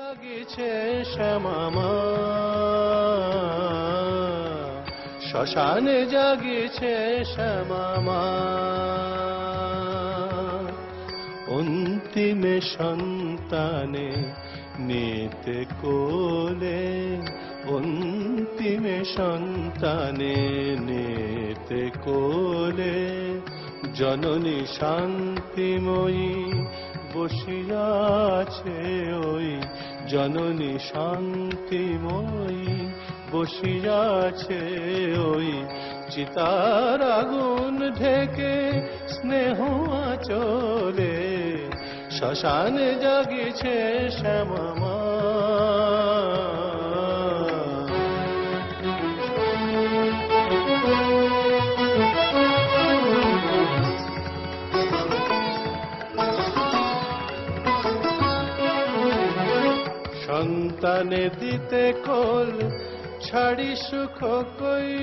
জাগিছে শ্যামা, শ্মশানে জাগিছে শ্যামা, অন্তিমে সন্তানে নিতে কোলে, অন্তিমে সন্তানে নিতে কোলে, জননী শান্তিময়ী বসিয়াছে ওই, জননী শান্তিময়ী বসিয়াছে ওই, চিতার আগুন ঢেকে স্নেহ আঁচলে, শ্মশানে জাগিছে শ্যামা। সন্তানে দিতে কোল ছাড়ি সুখ কৈলাস,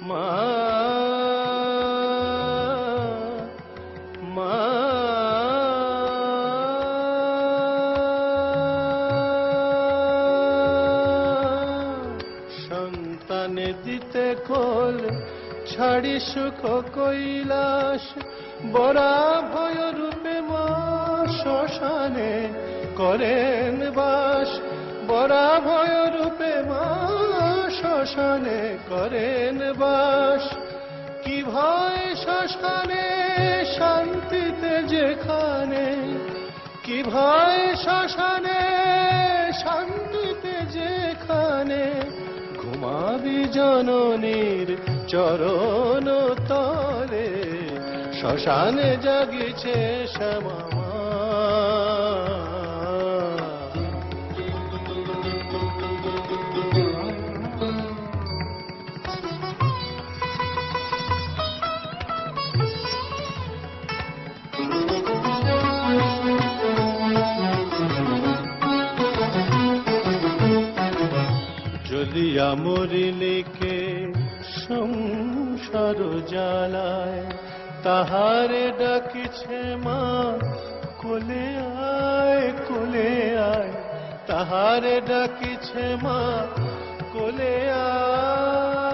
মা মা সন্তানে দিতে কোল ছাড়ি সুখ কৈলাস, বরা ভয় রূপে মা শ্মশানে করেন বাস, বরা ভয় রূপে মা শ্মশানে করেন বাস, কি ভয় শ্মশানে শান্তিতে যেখানে, কি ভয় শ্মশানে শান্তিতে যেখানে, ঘুমাবি জননীর চরণ তলে, শ্মশানে জাগিছে শ্যামা। জ্বলিয়া মরিলিকে সংসার জ্বালায়, তাহারে ডাকিছে মা কোলে আয় কোলে আয়, তাহারে ডাকিছে মা কোলে আয়।